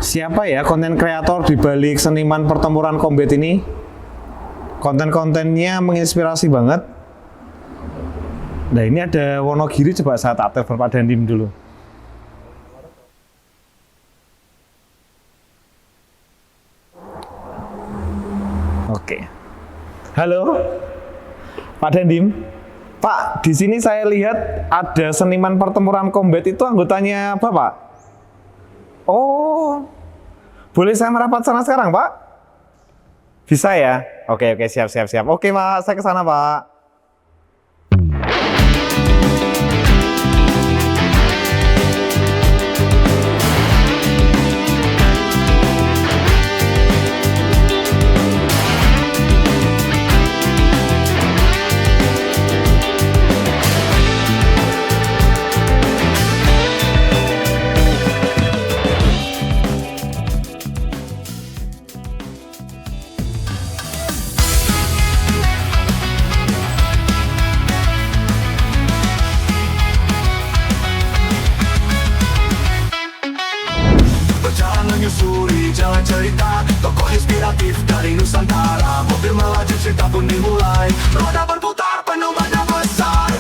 Siapa ya konten kreator di balik seniman pertempuran combat ini? Konten-kontennya menginspirasi banget. Nah ini ada Wonogiri, coba saya tak telepon Pak Dandim dulu. Oke. Halo, Pak Dandim. Pak, di sini saya lihat ada seniman pertempuran combat itu anggotanya Bapak. Oh, boleh saya merapat sana sekarang, Pak? Bisa ya? Oke, siap. Oke, Pak, saya ke sana, Pak. Menyusuri jalan cerita, tokoh inspiratif dari Nusantara. Mobil melaju, cerita pun dimulai. Roda berputar, penuh badan besar.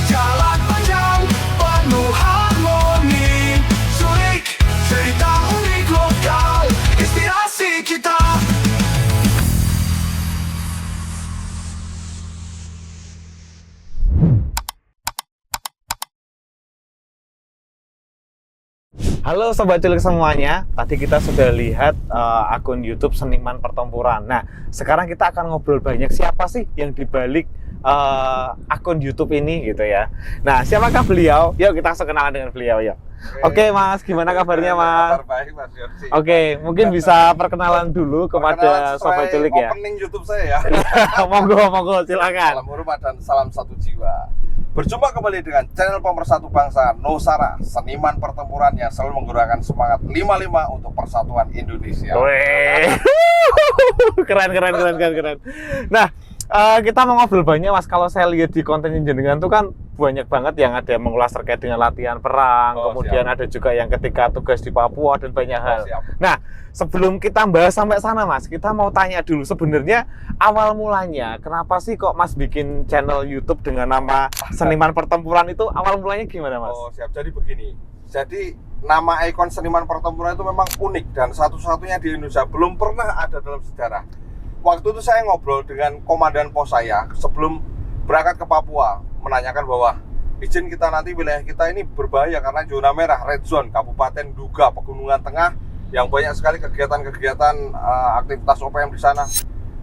Jalan panjang, penuh harmoni. Surik, cerita unik lokal. Inspirasi kita. Halo Sobat Cilik semuanya, tadi kita sudah lihat akun YouTube Seniman Pertempuran. Nah, sekarang kita akan ngobrol banyak siapa sih yang dibalik akun YouTube ini gitu ya. Nah, siapakah beliau? Yuk kita langsung kenalan dengan beliau yuk. Oke Mas, gimana kabarnya Mas? Kabar baik Mas Yorsi. Oke, mungkin bisa perkenalan dulu kepada Sobat Cilik ya. Opening YouTube saya ya. Monggo silakan. Salam hormat dan salam satu jiwa. Berjumpa kembali dengan channel pemersatu bangsa Nusara, seniman pertempuran yang selalu menggerakkan semangat 55 untuk persatuan Indonesia. Weh. Keren. Nah, kita mau ngobrol banyak Mas. Kalau saya lihat di konten jenengan tuh kan banyak banget yang ada yang mengulas terkait dengan latihan perang, kemudian ada juga yang ketika tugas di Papua dan banyak hal. Nah, sebelum kita bahas sampai sana Mas, kita mau tanya dulu sebenarnya awal mulanya kenapa sih kok Mas bikin channel YouTube dengan nama Seniman Pertempuran itu awal mulanya gimana Mas? Oh siap, jadi begini. Jadi nama ikon Seniman Pertempuran itu memang unik dan satu-satunya di Indonesia, belum pernah ada dalam sejarah. Waktu itu saya ngobrol dengan komandan pos saya sebelum berangkat ke Papua, menanyakan bahwa izin kita nanti wilayah kita ini berbahaya karena zona merah, red zone, Kabupaten Duga, Pegunungan Tengah, yang banyak sekali kegiatan-kegiatan aktivitas OPM di sana.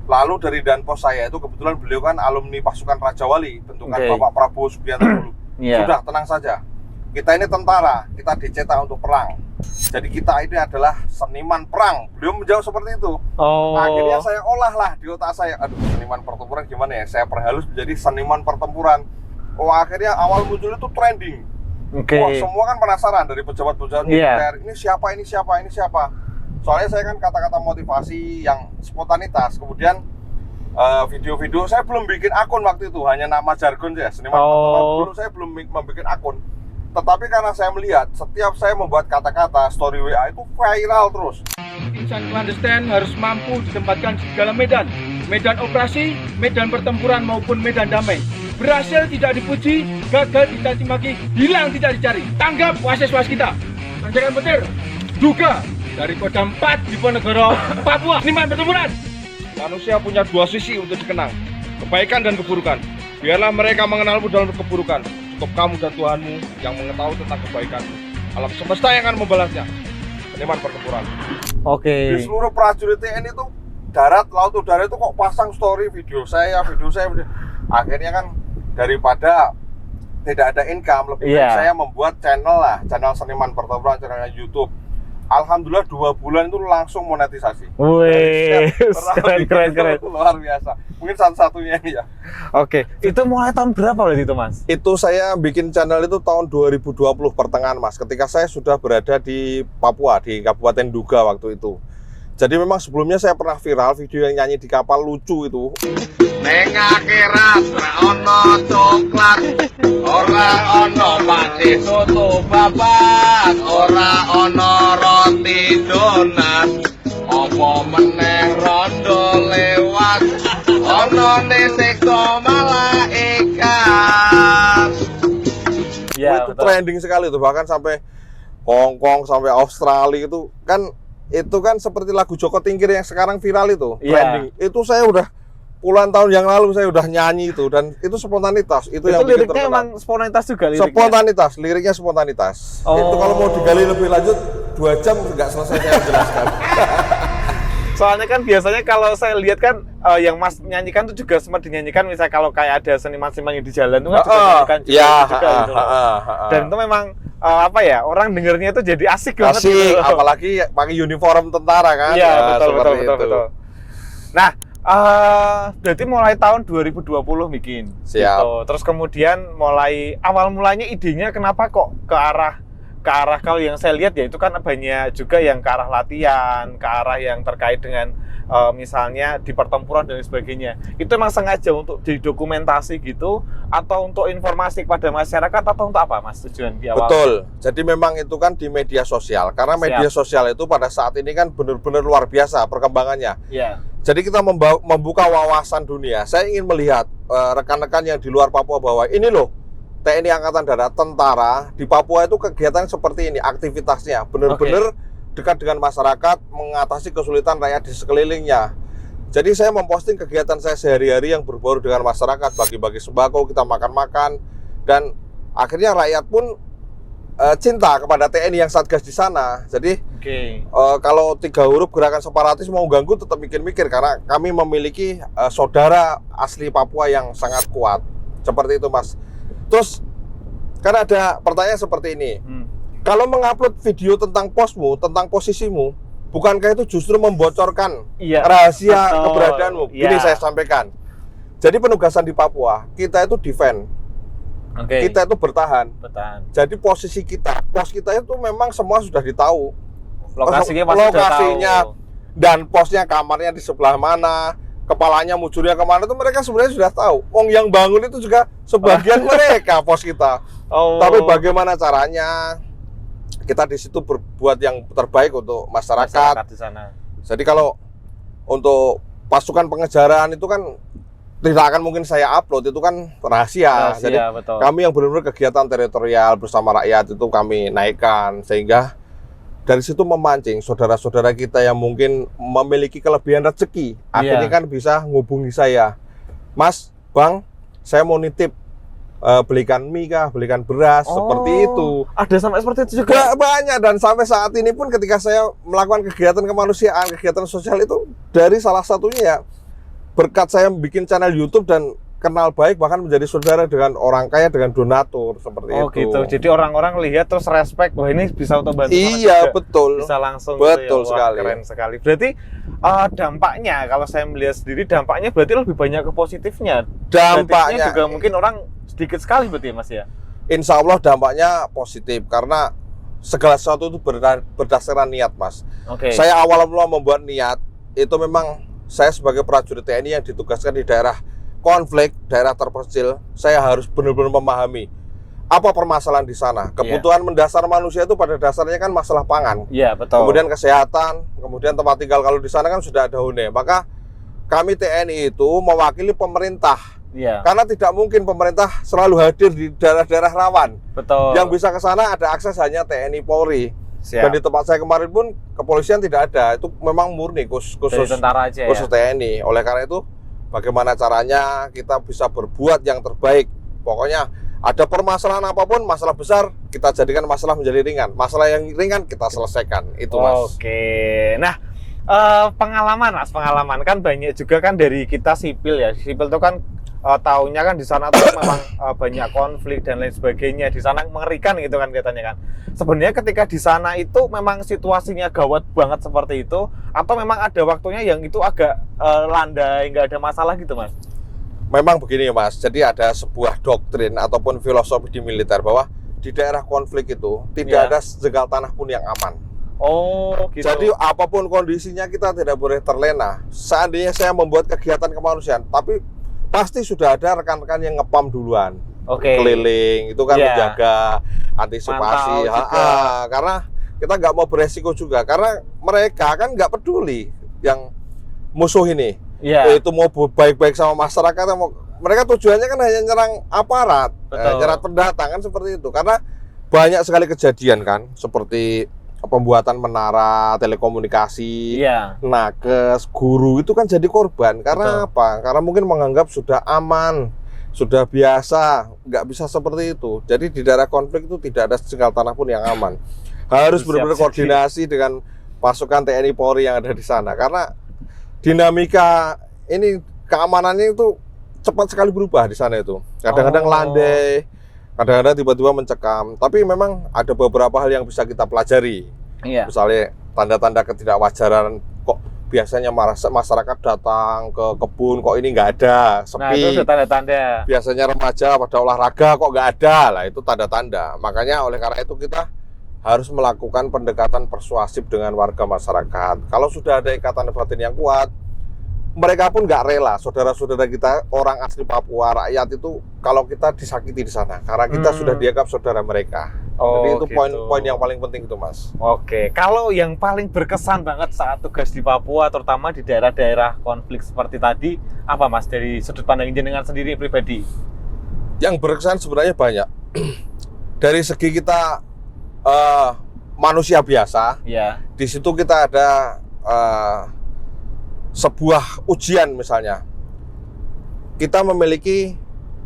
Lalu dari Danpos saya itu kebetulan beliau kan alumni pasukan Raja Wali, bentukan Bapak Prabowo Subianto dulu. Sudah tenang saja. Kita ini tentara, kita dicetak untuk perang. Jadi kita ini adalah seniman perang. Beliau menjawab seperti itu. Akhirnya saya olah lah di otak saya. Aduh, seniman pertempuran gimana ya? Saya perhalus menjadi seniman pertempuran. Akhirnya awal muncul itu trending. Wah, semua kan penasaran dari pejabat-pejabat militer. Ini siapa? Soalnya saya kan kata-kata motivasi yang spontanitas. Kemudian video-video saya belum bikin akun waktu itu, hanya nama jargon saja, seniman pertempuran. Dulu saya belum membuat akun. Tetapi karena saya melihat setiap saya membuat kata-kata story WA itu viral terus. Insan clandestine harus mampu ditempatkan di segala medan operasi, medan pertempuran maupun medan damai. Berhasil tidak dipuji, gagal dicaci maki, hilang tidak dicari. Tanggap wasis-wasis kita. Tanjakan petir, Duga dari Kodam 4 Diponegoro, Papua. Seniman pertempuran. Manusia punya dua sisi untuk dikenang, kebaikan dan keburukan. Biarlah mereka mengenalmu dalam keburukan. Cukup kamu dan Tuhanmu yang mengetahui tentang kebaikanmu. Alam semesta yang akan membalasnya. Seniman pertempuran. Di seluruh prajurit TNI itu darat, laut, udara itu kok pasang story video saya. Akhirnya kan daripada tidak ada income, lebih baik saya membuat channel seniman pertempuran, channel YouTube. Alhamdulillah 2 bulan itu langsung monetisasi. Wih, keren. Luar biasa. Mungkin satu-satunya ini ya. Oke, itu mulai tahun berapa berarti itu Mas? Itu saya bikin channel itu tahun 2020 pertengahan Mas. Ketika saya sudah berada di Papua, di Kabupaten Duga waktu itu. Jadi memang sebelumnya saya pernah viral video yang nyanyi di kapal lucu itu. Ning akhirat ora ono coklat, ora ono pati soto babat, ora ono roti donat, apa meneh rondo lewat, ono siksa malaikat. Ya, Itu trending sekali itu, bahkan sampai Hong Kong, sampai Australia itu kan seperti lagu Joko Tingkir yang sekarang viral itu, trending. Itu saya udah puluhan tahun yang lalu saya udah nyanyi itu, dan itu spontanitas. Itu yang bikin liriknya terkenal. emang spontanitas juga liriknya. Spontanitas, liriknya spontanitas. Itu kalau mau digali lebih lanjut 2 jam nggak selesai saya jelaskan. Soalnya kan biasanya kalau saya lihat kan yang Mas nyanyikan itu juga sempat dinyanyikan, misalnya kalau kayak ada seniman-seniman yang di jalan itu kan juga nyanyikan juga gitu loh. Dan itu memang apa ya, orang dengernya itu jadi asik banget Asik, gitu loh. apalagi pakai uniform tentara kan. Iya, Nah, betul. seperti itu. Nah, berarti mulai tahun 2020 bikin. Siap. Gitu. Terus kemudian awal mulanya idenya kenapa kok ke arah kalau yang saya lihat ya itu kan banyak juga yang ke arah latihan, ke arah yang terkait dengan misalnya di pertempuran dan sebagainya. Itu emang sengaja untuk didokumentasi gitu, atau untuk informasi kepada masyarakat, atau untuk apa Mas tujuan di awal? Betul. Jadi memang itu kan di media sosial. Karena media sosial itu pada saat ini kan benar-benar luar biasa perkembangannya. Iya. Jadi kita membuka wawasan dunia. Saya ingin melihat rekan-rekan yang di luar Papua bahwa ini loh, TNI Angkatan Darat, tentara di Papua itu kegiatan seperti ini, aktivitasnya benar-benar dekat dengan masyarakat, mengatasi kesulitan rakyat di sekelilingnya. Jadi saya memposting kegiatan saya sehari-hari yang berbaur dengan masyarakat, bagi-bagi sembako, kita makan-makan, dan akhirnya rakyat pun cinta kepada TNI yang satgas di sana. Jadi kalau 3 huruf gerakan separatis mau ganggu tetap mikir-mikir, karena kami memiliki saudara asli Papua yang sangat kuat. Seperti itu Mas. Terus kan ada pertanyaan seperti ini. Kalau mengupload video tentang posmu, tentang posisimu, bukankah itu justru membocorkan rahasia keberadaanmu? Ini saya sampaikan. Jadi penugasan di Papua, kita itu defend. Kita itu bertahan. Jadi posisi kita, pos kita itu memang semua sudah ditahu. Lokasinya dan posnya, kamarnya di sebelah mana, kepalanya mujurnya kemana, itu mereka sebenarnya sudah tahu. Yang bangun itu juga sebagian mereka pos kita. Tapi bagaimana caranya? Kita di situ berbuat yang terbaik untuk masyarakat di sana. Jadi kalau untuk pasukan pengejaran itu kan tidak akan mungkin saya upload, itu kan rahasia. Jadi betul. Kami yang benar-benar kegiatan teritorial bersama rakyat itu kami naikkan, sehingga dari situ memancing saudara-saudara kita yang mungkin memiliki kelebihan rezeki, akhirnya kan bisa ngubungi saya, Mas, Bang, saya mau nitip belikan mie kah, belikan beras, seperti itu. Ada sampai seperti itu juga? Banyak, dan sampai saat ini pun ketika saya melakukan kegiatan kemanusiaan, kegiatan sosial itu, dari salah satunya ya berkat saya bikin channel YouTube dan kenal baik, bahkan menjadi saudara dengan orang kaya, dengan donatur, seperti itu. Gitu. Jadi orang-orang lihat terus respect, wah ini bisa untuk bantu. Iya, betul. Bisa langsung betul gitu ya. Wah, sekali. keren sekali. Berarti dampaknya, kalau saya melihat sendiri, dampaknya berarti lebih banyak ke positifnya. Dampaknya juga mungkin orang sedikit sekali berarti Mas ya? Insya Allah dampaknya positif, karena segala sesuatu itu berdasarkan niat Mas. Saya awal mula membuat niat, itu memang saya sebagai prajurit TNI yang ditugaskan di daerah konflik, daerah terpencil, saya harus benar-benar memahami apa permasalahan di sana. Kebutuhan mendasar manusia itu pada dasarnya kan masalah pangan. Iya, betul. Kemudian kesehatan, kemudian tempat tinggal. Kalau di sana kan sudah ada hune. Maka kami TNI itu mewakili pemerintah. Karena tidak mungkin pemerintah selalu hadir di daerah-daerah rawan. Betul. Yang bisa ke sana ada akses hanya TNI Polri. Dan di tempat saya kemarin pun kepolisian tidak ada. Itu memang murni khusus tentara aja, khusus TNI. Oleh karena itu, bagaimana caranya kita bisa berbuat yang terbaik. Pokoknya ada permasalahan apapun, masalah besar kita jadikan masalah menjadi ringan. Masalah yang ringan kita selesaikan. Itu Mas. Nah, pengalaman Mas, pengalaman kan banyak juga kan dari kita sipil ya. Sipil itu kan tahunya kan di sana tuh memang banyak konflik dan lain sebagainya. Di sana mengerikan gitu kan katanya kan. Sebenarnya ketika di sana itu memang situasinya gawat banget seperti itu, atau memang ada waktunya yang itu agak landai, nggak ada masalah gitu Mas? Memang begini Mas, jadi ada sebuah doktrin ataupun filosofi di militer bahwa di daerah konflik itu tidak ada sejegal tanah pun yang aman. Oh, gitu. Jadi apapun kondisinya kita tidak boleh terlena. Seandainya saya membuat kegiatan kemanusiaan, tapi pasti sudah ada rekan-rekan yang ngepam duluan. Oke. Keliling itu kan Iya. menjaga antisipasi. Mantau juga. Karena kita nggak mau beresiko juga, karena mereka kan nggak peduli yang musuh ini. Iya. Itu mau baik-baik sama masyarakat, mereka tujuannya kan hanya nyerang aparat, Betul. nyerang pendatang kan seperti itu. Karena banyak sekali kejadian kan, seperti pembuatan menara telekomunikasi, Iya. nakes, guru itu kan jadi korban. Karena Betul. apa? Karena mungkin menganggap sudah aman, sudah biasa, nggak bisa seperti itu. Jadi di daerah konflik itu tidak ada sejengkal tanah pun yang aman. Harus Siap benar-benar siap. koordinasi dengan pasukan TNI Polri yang ada di sana. Karena dinamika ini keamanannya itu cepat sekali berubah di sana itu. Kadang-kadang Oh. landai, kadang-kadang tiba-tiba mencekam. Tapi memang ada beberapa hal yang bisa kita pelajari. Iya. Misalnya tanda-tanda ketidakwajaran, kok biasanya masyarakat datang ke kebun kok ini nggak ada, Nah, itu sepi. tanda-tanda. Biasanya remaja pada olahraga kok nggak ada, lah itu tanda-tanda. Makanya oleh karena itu kita harus melakukan pendekatan persuasif dengan warga masyarakat. Kalau sudah ada ikatan batin yang kuat, mereka pun nggak rela. Saudara-saudara kita orang asli Papua, rakyat itu kalau kita disakiti di sana, karena kita sudah dianggap saudara mereka. Oh, Jadi itu gitu. poin-poin yang paling penting itu, Mas. Oke, kalau yang paling berkesan banget saat tugas di Papua, terutama di daerah-daerah konflik seperti tadi, apa Mas dari sudut pandang jenengan sendiri pribadi? Yang berkesan sebenarnya banyak. Dari segi kita manusia biasa, Ya. di situ kita ada sebuah ujian misalnya. Kita memiliki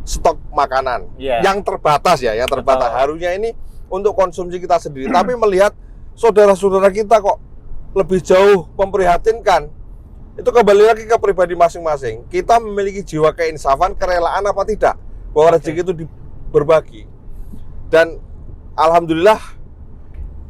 stok makanan Iya. yang terbatas ya, yang terbatas. Betul. Harusnya ini untuk konsumsi kita sendiri. Tapi melihat saudara-saudara kita kok lebih jauh memprihatinkan, itu kembali lagi ke pribadi masing-masing. Kita memiliki jiwa keinsafan, kerelaan apa tidak bahwa Oke. rezeki itu berbagi. Dan alhamdulillah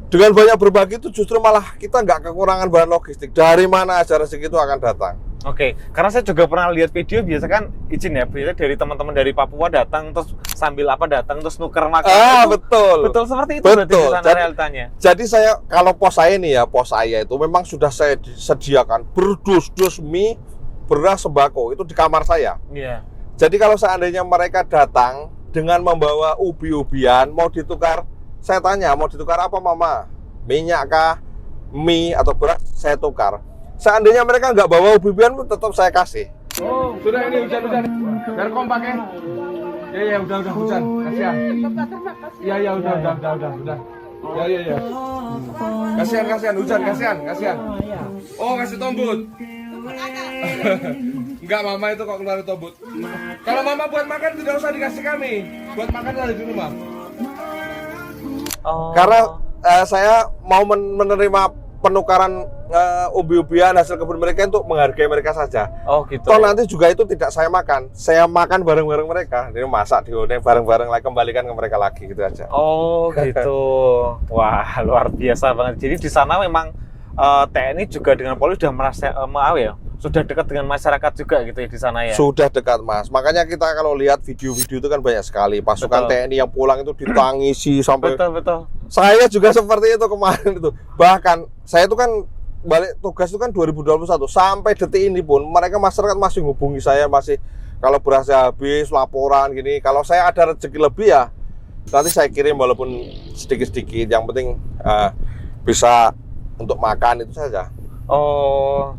dengan banyak berbagi itu justru malah kita nggak kekurangan bahan logistik. Dari mana aja rezeki itu akan datang. Oke, karena saya juga pernah lihat video, biasa kan izin ya, biasanya dari teman-teman dari Papua datang terus sambil datang terus nuker makanan. Itu Betul. betul seperti itu berarti di Betul. sana Jadi- realitanya. Jadi saya kalau pos saya nih ya, pos saya itu memang sudah saya sediakan berdus-dus mie, beras, sembako itu di kamar saya. Iya. Jadi kalau seandainya mereka datang dengan membawa ubi-ubian mau ditukar, saya tanya mau ditukar apa mama? Minyak kah? Mie atau beras? Saya tukar. Seandainya mereka nggak bawa ubi-ubian pun tetap saya kasih. Oh, sudah ini hujan-hujan. Biar kompak ya. Ya udah hujan. Kasihan. Ya udah. Ya. Kasihan hujan, kasihan. Oh, kasih tombut. Enggak, mama itu kok keluar tombut. Kalau mama buat makan tidak usah dikasih kami. Buat makan ada di rumah. Oh. Karena saya mau menerima penukaran ubi-ubian hasil kebun mereka untuk menghargai mereka saja. Oh gitu. Toh nanti juga itu tidak saya makan bareng-bareng mereka. Jadi masak diundang bareng-bareng lagi, kembalikan ke mereka lagi gitu aja. Oh gitu. Wah, luar biasa banget. Jadi di sana memang TNI juga dengan Polri sudah merasa sudah dekat dengan masyarakat juga gitu ya di sana ya. Sudah dekat, Mas. Makanya kita kalau lihat video-video itu kan banyak sekali pasukan Betul. TNI yang pulang itu ditangisi sampai. Betul. Saya juga seperti itu kemarin itu. Bahkan saya itu kan balik tugas itu kan 2021 sampai detik ini pun mereka masyarakat masih hubungi saya, masih kalau berasnya habis laporan gini. Kalau saya ada rezeki lebih ya nanti saya kirim walaupun sedikit-sedikit. Yang penting bisa untuk makan itu saja. Oh,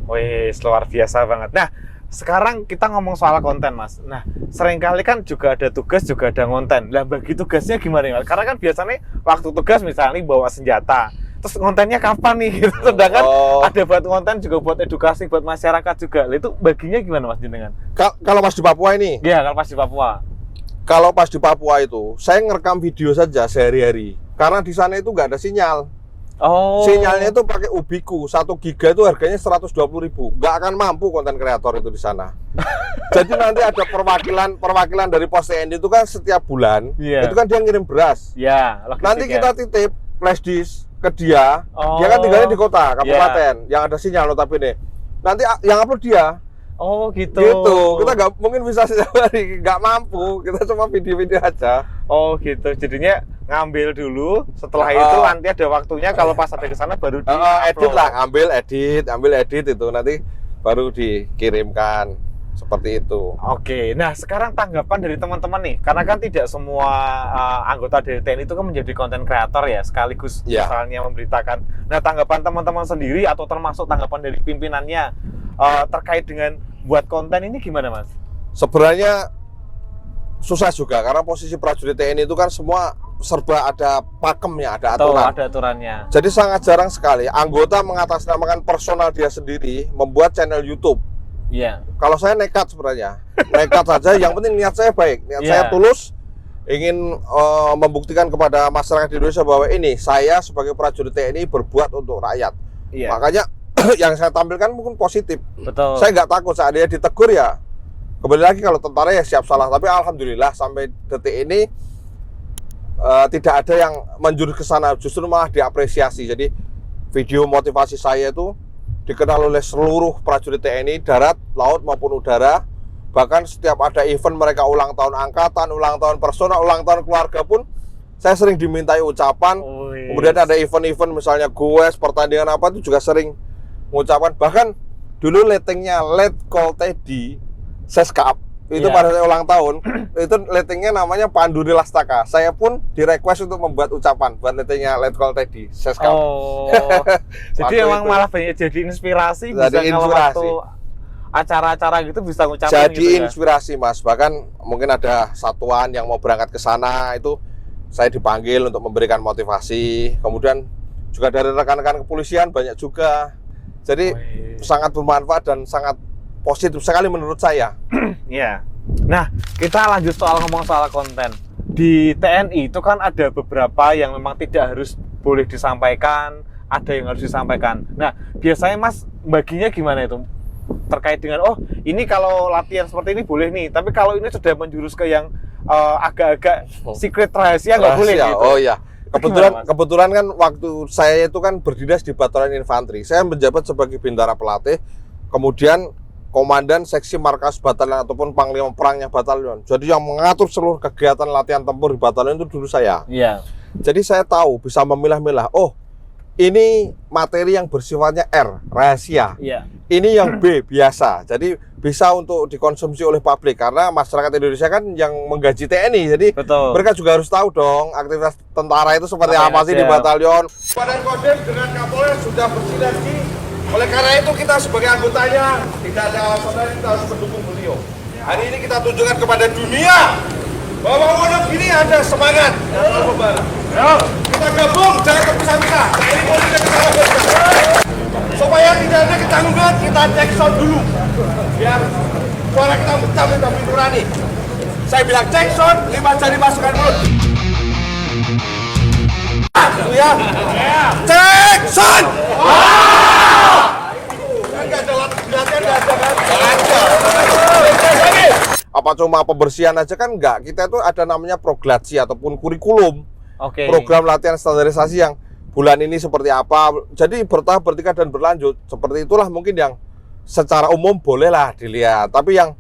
wih, luar biasa banget. Nah, sekarang kita ngomong soal konten, Mas. Nah, seringkali kan juga ada tugas, juga ada konten. Lah, bagi tugasnya gimana nih, Mas? Karena kan biasanya waktu tugas misalnya bawa senjata, terus kontennya kapan nih? Gitu. Sedangkan ada buat konten juga buat edukasi, buat masyarakat juga. Lah, itu baginya gimana, Mas, jenengan? Kalau pas di Papua ini, Iya, kalau pas di Papua. kalau pas di Papua itu saya ngerekam video saja sehari-hari karena di sana itu nggak ada sinyal. Oh. Sinyalnya itu pakai Ubiku, 1 giga itu harganya 120.000. Nggak akan mampu konten kreator itu di sana. Jadi nanti ada perwakilan dari pos TNI itu kan setiap bulan, Iya. itu kan dia ngirim beras. Ya, logistik Nanti ya. kita titip flash disk ke dia. Oh. Dia kan tinggalnya di kota, kabupaten, yang ada sinyal notabene. Nanti yang upload dia. Oh, gitu. Gitu. Kita nggak mungkin bisa setiap hari, nggak mampu. Kita cuma video-video aja. Oh, gitu. Jadinya ngambil dulu, setelah itu nanti ada waktunya kalau pas ada ke sana baru di edit lah, ambil edit itu nanti baru dikirimkan seperti itu. Oke, nah sekarang tanggapan dari teman-teman nih, karena kan tidak semua anggota dari TNI itu kan menjadi konten kreator ya, sekaligus misalnya memberitakan. Nah tanggapan teman-teman sendiri atau termasuk tanggapan dari pimpinannya terkait dengan buat konten ini gimana Mas? Sebenarnya susah juga karena posisi prajurit TNI itu kan semua serba ada pakemnya, ada aturan. Ada aturannya. Jadi sangat jarang sekali anggota mengatasnamakan personal dia sendiri membuat channel YouTube. Iya. Kalau saya nekat sebenarnya, nekat saja. Yang penting niat saya baik, niat saya tulus, ingin membuktikan kepada masyarakat Indonesia bahwa ini saya sebagai prajurit TNI berbuat untuk rakyat. Iya. Makanya yang saya tampilkan mungkin positif. Betul. Saya nggak takut saat dia ditegur ya. Kembali lagi kalau tentara ya siap salah. Tapi alhamdulillah sampai detik ini tidak ada yang menjurus ke sana, justru malah diapresiasi. Jadi video motivasi saya itu dikenal oleh seluruh prajurit TNI, darat, laut maupun udara. Bahkan setiap ada event mereka ulang tahun angkatan, ulang tahun personal, ulang tahun keluarga pun saya sering dimintai ucapan. Kemudian ada event-event misalnya goes, pertandingan apa itu juga sering mengucapkan. Bahkan dulu lettingnya Let Call Teddy Seskap itu pada saya ulang tahun itu lettingnya namanya Panduri Lastaka. Saya pun di request untuk membuat ucapan buat lettingnya Let Call Teddy Seskap. Jadi emang malah banyak jadi inspirasi, bisa kalau waktu acara-acara gitu bisa ngucapin jadi gitu ya. inspirasi Mas. Bahkan mungkin ada satuan yang mau berangkat ke sana, itu saya dipanggil untuk memberikan motivasi. Kemudian juga dari rekan-rekan kepolisian banyak juga. Jadi sangat bermanfaat dan sangat positif sekali menurut saya. Iya. Nah, kita lanjut ngomong soal konten. Di TNI itu kan ada beberapa yang memang tidak harus boleh disampaikan, ada yang harus disampaikan. Nah, biasanya Mas baginya gimana itu? Terkait dengan ini kalau latihan seperti ini boleh nih, tapi kalau ini sudah menjurus ke yang agak-agak secret rahasia nggak boleh gitu. Oh iya. Kebetulan kan waktu saya itu kan berdinas di Batalion Infanteri. Saya menjabat sebagai bintara pelatih, kemudian komandan seksi markas batalion ataupun panglima perangnya batalion. Jadi yang mengatur seluruh kegiatan latihan tempur di batalion itu dulu saya. Iya. Jadi saya tahu bisa memilah-milah. Oh, ini materi yang bersifatnya R, rahasia. Iya. Ini yang B, biasa. Jadi bisa untuk dikonsumsi oleh publik karena masyarakat Indonesia kan yang menggaji TNI. Jadi mereka juga harus tahu dong aktivitas tentara itu seperti apa sih di batalion. Badan Kodim dengan Kapolres sudah bersinergi. Oleh karena itu kita sebagai anggotanya tidak ada alasan lain kita harus mendukung beliau. Hari ini kita tunjukkan kepada dunia bahwa Wonok ini ada semangat. Kita gabung, jangan terpisah-pisah. Ini politik kita supaya tidak ada ketanggungan, kita cek sound dulu biar suara kita mencapai tapi nurani. Saya bilang cek sound, 5 jari masukkan mulut. Itu ya. Cek sound. Apa cuma pembersihan aja kan enggak, kita itu ada namanya proglatsi ataupun kurikulum. Program latihan standarisasi yang bulan ini seperti apa, jadi bertahap, bertingkat dan berlanjut. Seperti itulah mungkin yang secara umum bolehlah dilihat, tapi yang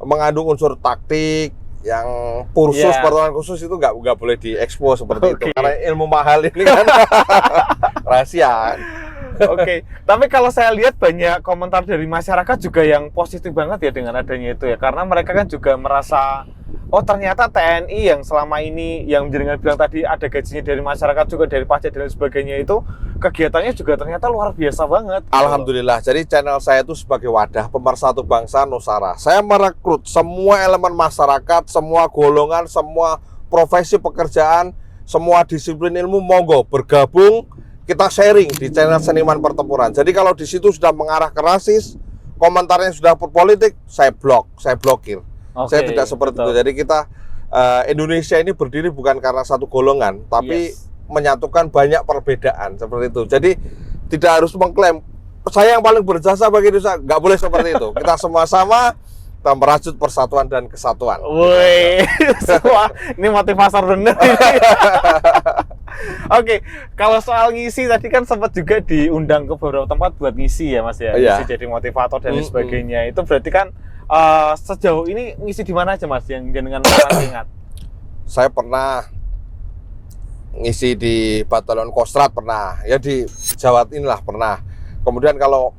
mengandung unsur taktik, yang kursus, pertemuan khusus itu nggak boleh diekspos seperti itu, karena ilmu mahal ini kan rahasia. Tapi kalau saya lihat banyak komentar dari masyarakat juga yang positif banget ya dengan adanya itu ya, karena mereka kan juga merasa ternyata TNI yang selama ini yang jenengan bilang tadi ada gajinya dari masyarakat juga dari pajak dan sebagainya itu kegiatannya juga ternyata luar biasa banget. Alhamdulillah. Jadi channel saya itu sebagai wadah pemersatu bangsa Nusara. Saya merekrut semua elemen masyarakat, semua golongan, semua profesi pekerjaan, semua disiplin ilmu, monggo bergabung. Kita sharing di channel Seniman Pertempuran. Jadi kalau di situ sudah mengarah ke rasis, komentarnya sudah berpolitik, saya blokir. Saya tidak seperti itu. Jadi kita Indonesia ini berdiri bukan karena satu golongan, tapi menyatukan banyak perbedaan seperti itu. Jadi tidak harus mengklaim saya yang paling berjasa bagi Indonesia, nggak boleh seperti itu. Kita semua sama, kita merajut persatuan dan kesatuan. Woi, ini motivator bener. Kalau soal ngisi tadi kan sempat juga diundang ke beberapa tempat buat ngisi ya Mas ya, ngisi jadi motivator dan sebagainya. Itu berarti kan sejauh ini ngisi di mana aja Mas yang dengan Mas ingat? Saya pernah ngisi di Batalion Kostrad pernah, ya di Jawa inilah pernah. Kemudian kalau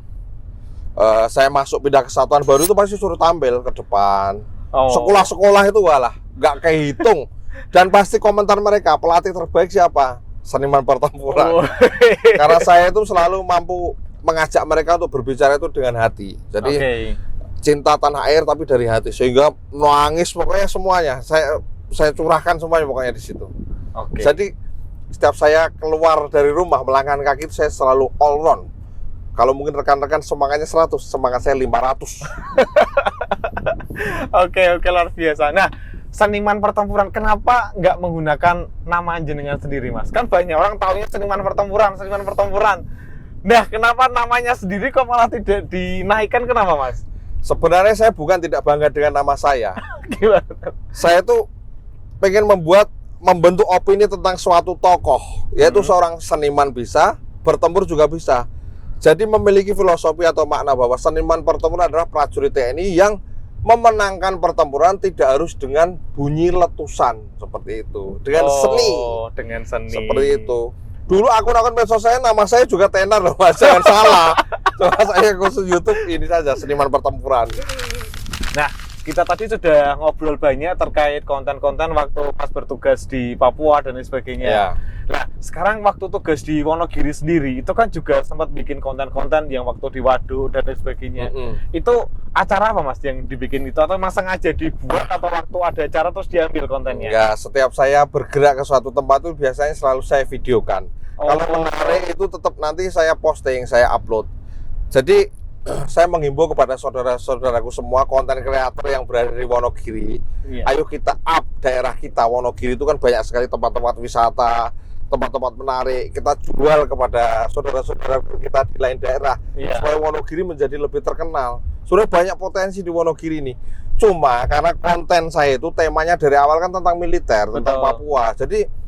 saya masuk pindah ke satuan baru itu pasti suruh tampil ke depan. Sekolah-sekolah itu walah nggak kehitung. Dan pasti komentar mereka, pelatih terbaik siapa? Seniman pertempuran. Karena saya itu selalu mampu mengajak mereka untuk berbicara itu dengan hati. Jadi cinta tanah air tapi dari hati, sehingga nangis pokoknya semuanya. Saya curahkan semuanya pokoknya di situ. Jadi setiap saya keluar dari rumah melangkahkan kaki itu saya selalu all round. Kalau mungkin rekan-rekan semangatnya 100, semangat saya 500. Oke, luar biasa. Nah, seniman pertempuran, kenapa nggak menggunakan nama jenengan sendiri, Mas? Kan banyak orang taunya seniman pertempuran. Nah, kenapa namanya sendiri kok malah tidak dinaikkan, kenapa, Mas? Sebenarnya saya bukan tidak bangga dengan nama saya. Gimana? Saya tuh pengen membentuk opini tentang suatu tokoh, yaitu seorang seniman bisa, bertempur juga bisa. Jadi memiliki filosofi atau makna bahwa seniman pertempuran adalah prajurit TNI yang memenangkan pertempuran tidak harus dengan bunyi letusan seperti itu, dengan seni. Seperti itu. Dulu akun-akun medsos saya nama saya juga tenar loh, Mas. Jangan salah. Cuma saya khusus YouTube ini saja seniman pertempuran. Nah, kita tadi sudah ngobrol banyak terkait konten-konten waktu pas bertugas di Papua dan lain sebagainya. Ya. Nah, sekarang waktu tugas di Wonogiri sendiri, itu kan juga sempat bikin konten-konten yang waktu di Waduk dan lain sebagainya. Itu acara apa, Mas, yang dibikin itu? Atau memang sengaja dibuat atau waktu ada acara terus diambil kontennya? Enggak, setiap saya bergerak ke suatu tempat itu biasanya selalu saya videokan. Kalau menarik itu tetap nanti saya posting, saya upload. Jadi saya menghimbau kepada saudara-saudaraku semua konten kreator yang berada di Wonogiri, ayo kita up daerah kita. Wonogiri itu kan banyak sekali tempat-tempat wisata, tempat-tempat menarik. Kita jual kepada saudara-saudara kita di lain daerah supaya Wonogiri menjadi lebih terkenal. Sudah banyak potensi di Wonogiri ini. Cuma karena konten saya itu temanya dari awal kan tentang militer, tentang Papua. Jadi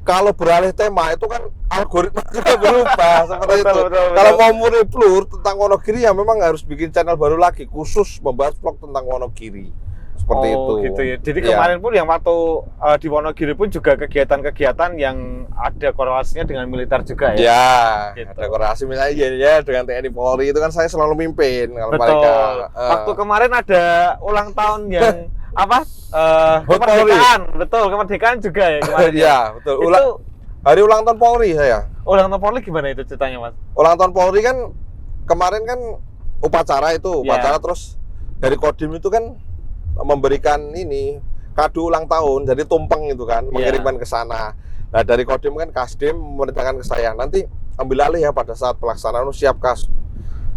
kalau beralih tema itu kan algoritma juga berubah seperti itu. Kalau mau mereplur tentang Wonogiri ya memang harus bikin channel baru lagi khusus membahas vlog tentang Wonogiri. Seperti itu. Gitu ya. Jadi kemarin pun yang waktu di Wonogiri pun juga kegiatan-kegiatan yang ada korelasinya dengan militer juga ya. Ya, gitu. Ada korelasi misalnya ya dengan TNI Polri itu kan saya selalu mimpin kalau mereka. Waktu kemarin ada ulang tahun yang apa? Kemerdekaan, kemerdekaan juga ya kemarin. Iya, betul. Hari ulang tahun Polri saya. Ulang tahun Polri gimana itu ceritanya, Mas? Ulang tahun Polri kan kemarin kan upacara terus dari Kodim itu kan memberikan ini kado ulang tahun, jadi tumpeng itu kan, mengirimkan ke sana. Nah, dari Kodim kan Kasdim memerintahkan ke saya, nanti ambil alih ya pada saat pelaksanaan, siap Kas.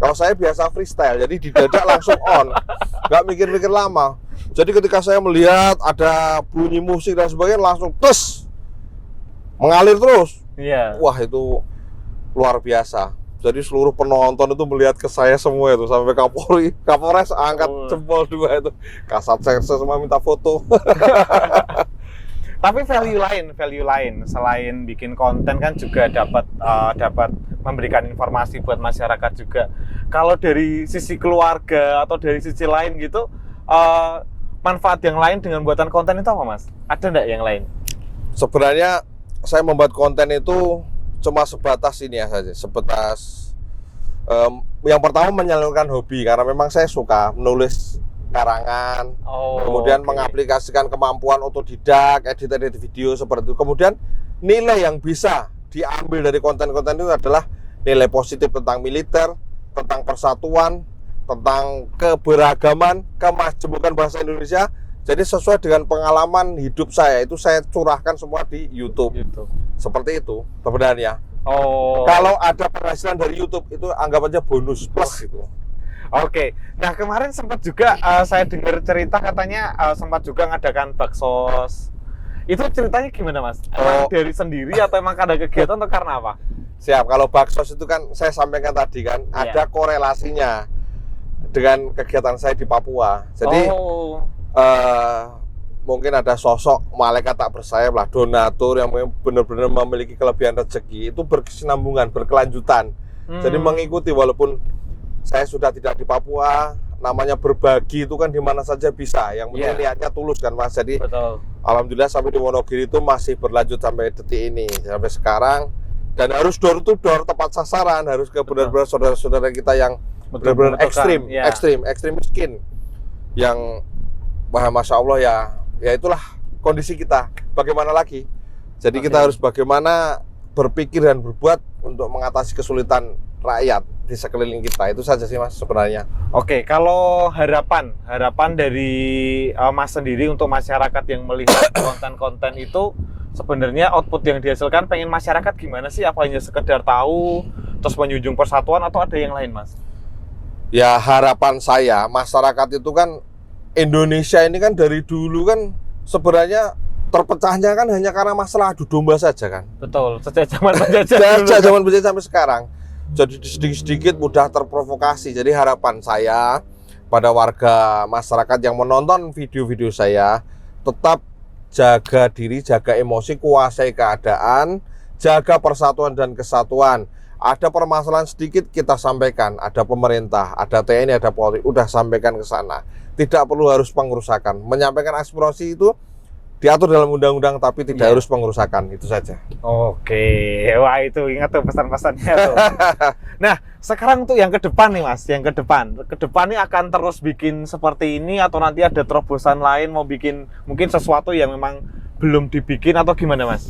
Kalau saya biasa freestyle, jadi didadak langsung on, nggak mikir-mikir lama. Jadi ketika saya melihat ada bunyi musik dan sebagainya, langsung mengalir terus. Wah, itu luar biasa. Jadi seluruh penonton itu melihat ke saya semua itu, sampai Kapolres angkat jempol 2 itu. Kasat serse semua minta foto. Tapi value lain selain bikin konten kan juga dapat memberikan informasi buat masyarakat juga. Kalau dari sisi keluarga atau dari sisi lain gitu, manfaat yang lain dengan buatan konten itu apa, Mas? Ada nggak yang lain? Sebenarnya saya membuat konten itu cuma sebatas ini ya saja, sebatas yang pertama menyalurkan hobi, karena memang saya suka menulis karangan, kemudian mengaplikasikan kemampuan otodidak, edit video seperti itu. Kemudian nilai yang bisa diambil dari konten-konten itu adalah nilai positif tentang militer, tentang persatuan, tentang keberagaman, kemajemukan bahasa Indonesia. Jadi sesuai dengan pengalaman hidup saya, itu saya curahkan semua di YouTube. Seperti itu sebenarnya. Kalau ada penghasilan dari YouTube itu anggap aja bonus plus gitu. Oke. Nah, kemarin sempat juga saya dengar cerita katanya sempat juga ngadakan baksos. Itu ceritanya gimana, Mas? Emang dari sendiri atau emang ada kegiatan atau karena apa? Siap. Kalau baksos itu kan saya sampaikan tadi kan ada korelasinya dengan kegiatan saya di Papua. Jadi mungkin ada sosok malaikat tak bersayap lah, donatur yang benar-benar memiliki kelebihan rezeki, itu berkesinambungan, berkelanjutan. Jadi mengikuti walaupun saya sudah tidak di Papua, namanya berbagi itu kan di mana saja bisa. Yang penting niatnya tulus kan, Mas. Jadi Alhamdulillah sampai di Wonogiri itu masih berlanjut sampai detik ini, sampai sekarang. Dan harus door to door, tepat sasaran, harus ke benar-benar saudara-saudara kita yang benar-benar ekstrim, ya. ekstrim miskin. Yang Masya Allah ya itulah kondisi kita. Bagaimana lagi? Jadi kita harus bagaimana berpikir dan berbuat untuk mengatasi kesulitan rakyat di sekeliling kita. Itu saja sih Mas sebenarnya. Oke, kalau harapan dari Mas sendiri untuk masyarakat yang melihat konten-konten itu, sebenarnya output yang dihasilkan pengen masyarakat gimana sih? Apa hanya sekedar tahu terus menjunjung persatuan atau ada yang lain, Mas? Ya harapan saya masyarakat itu kan, Indonesia ini kan dari dulu kan sebenarnya terpecahnya kan hanya karena masalah adu domba saja kan. Betul, sejak zaman penjajah Sejak zaman penjajah sampai sekarang. Jadi sedikit-sedikit mudah terprovokasi. Jadi harapan saya pada warga masyarakat yang menonton video-video saya, tetap jaga diri, jaga emosi, kuasai keadaan, jaga persatuan dan kesatuan. Ada permasalahan sedikit kita sampaikan, ada pemerintah, ada TNI, ada Polri, udah sampaikan ke sana. Tidak perlu harus pengerusakan. Menyampaikan aspirasi itu diatur dalam undang-undang, tapi tidak harus pengerusakan, itu saja. Oke, wah itu ingat tuh pesan-pesannya tuh. Nah, sekarang tuh yang ke depan nih Mas, yang ke depan ini akan terus bikin seperti ini atau nanti ada terobosan lain mau bikin mungkin sesuatu yang memang belum dibikin atau gimana Mas?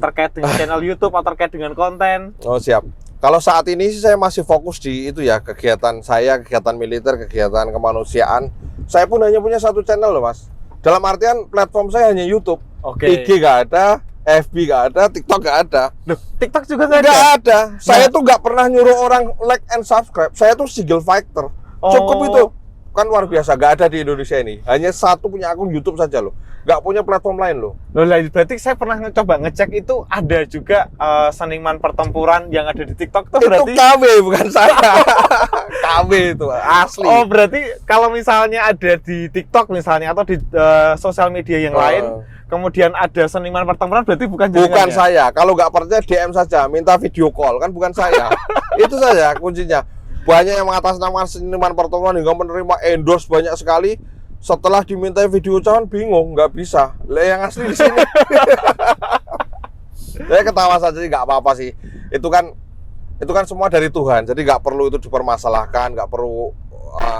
Terkait dengan channel YouTube atau terkait dengan konten? Oh siap. Kalau saat ini sih saya masih fokus di itu ya, kegiatan saya, kegiatan militer, kegiatan kemanusiaan. Saya pun hanya punya satu channel loh Mas. Dalam artian platform saya hanya YouTube. Oke. IG nggak ada, FB nggak ada, TikTok nggak ada. Loh, TikTok juga nggak ada? Nggak ada. Saya tuh nggak pernah nyuruh orang like and subscribe. Saya tuh single fighter. Cukup itu. Kan luar biasa, nggak ada di Indonesia ini. Hanya satu punya akun YouTube saja loh. Nggak punya platform lain loh. Loh, berarti saya pernah coba ngecek itu ada juga seniman pertempuran yang ada di TikTok tuh berarti? Itu KB bukan saya. KB itu asli. Oh berarti kalau misalnya ada di TikTok misalnya atau di sosial media yang lain, kemudian ada seniman pertempuran berarti bukan Bukan ya? saya. Kalau nggak percaya DM saja, minta video call, kan bukan saya. Itu saja kuncinya. Banyak yang mengatasnamakan seniman pertempuran hingga menerima endorse banyak sekali. Setelah diminta video ucapan bingung, nggak bisa. Lah yang asli di sini. Saya ketawa saja sih, nggak apa-apa sih. Itu kan semua dari Tuhan. Jadi nggak perlu itu dipermasalahkan, nggak perlu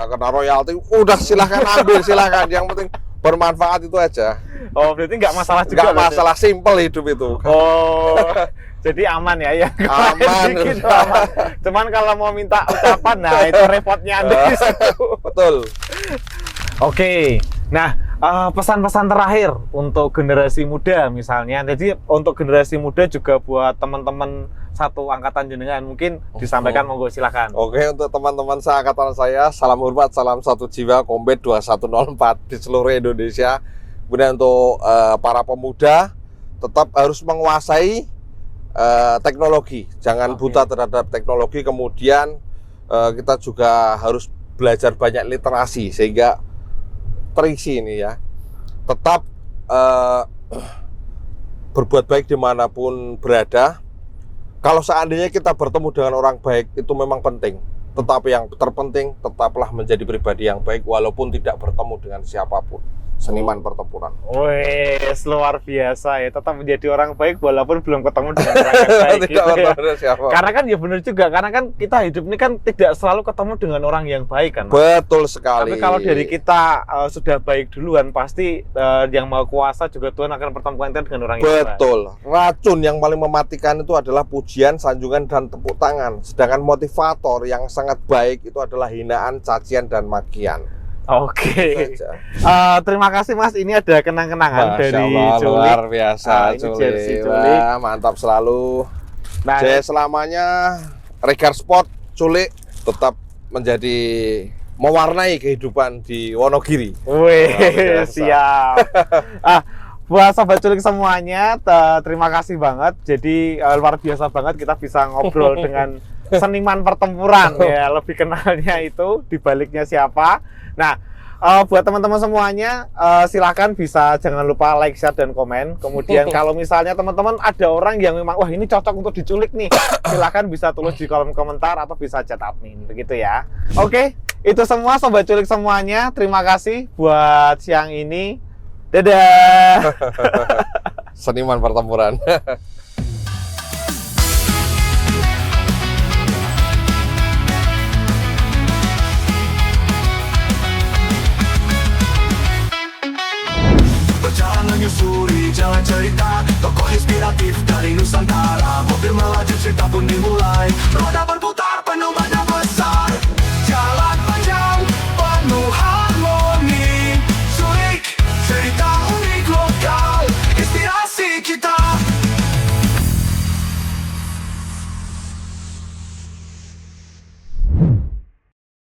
kena royalti. Udah silahkan ambil, silahkan. Yang penting bermanfaat itu aja. Oh berarti nggak masalah juga? Nggak masalah, simple hidup itu. Oh jadi aman ya? Aman. Dikit, aman. Cuman kalau mau minta ucapan, nah itu repotnya Anda di situ. Betul. Oke, nah pesan-pesan terakhir untuk generasi muda misalnya. Jadi untuk generasi muda juga buat teman-teman satu angkatan jenengan mungkin disampaikan, monggo silakan. Oke, untuk teman-teman seangkatan saya, salam hormat, salam satu jiwa, Kombet 2104 di seluruh Indonesia. Kemudian untuk para pemuda tetap harus menguasai teknologi, jangan buta terhadap teknologi. Kemudian kita juga harus belajar banyak literasi sehingga terisi ini ya. Tetap berbuat baik dimanapun berada. Kalau seandainya kita bertemu dengan orang baik itu memang penting. Tetapi yang terpenting tetaplah menjadi pribadi yang baik walaupun tidak bertemu dengan siapapun. Seniman pertempuran. Wes luar biasa ya, tetap menjadi orang baik walaupun belum ketemu dengan orang yang baik gitu ya. Karena kan ya benar juga, karena kan kita hidup ini kan tidak selalu ketemu dengan orang yang baik kan. Betul sekali. Tapi kalau dari kita sudah baik duluan, pasti yang Maha Kuasa juga Tuhan akan pertemukan kita dengan orang yang baik. Betul. Racun yang paling mematikan itu adalah pujian, sanjungan, dan tepuk tangan. Sedangkan motivator yang sangat baik itu adalah hinaan, cacian, dan makian. Oke. Terima kasih Mas, ini ada kenang-kenangan dari Culik. Luar biasa, ini jersey Culik. Culik. Wah, mantap selalu. Nah, Jaya selamanya Regar Sport Culik tetap menjadi mewarnai kehidupan di Wonogiri. wih, siap. Buat sobat Culik semuanya, terima kasih banget. Jadi luar biasa banget kita bisa ngobrol dengan seniman pertempuran ya, lebih kenalnya itu di baliknya siapa. Nah, buat teman-teman semuanya silakan bisa jangan lupa like, share, dan komen. Kemudian kalau misalnya teman-teman ada orang yang memang wah ini cocok untuk diculik nih, silakan bisa tulis di kolom komentar atau bisa chat admin begitu ya. Oke, itu semua sobat Culik semuanya. Terima kasih buat siang ini Dadah. Seniman pertempuran. Berjalan menyusuri jalan cerita, tokoh inspiratif dari Nusantara. Mobil melaju, cerita pun dimulai. Roda berputar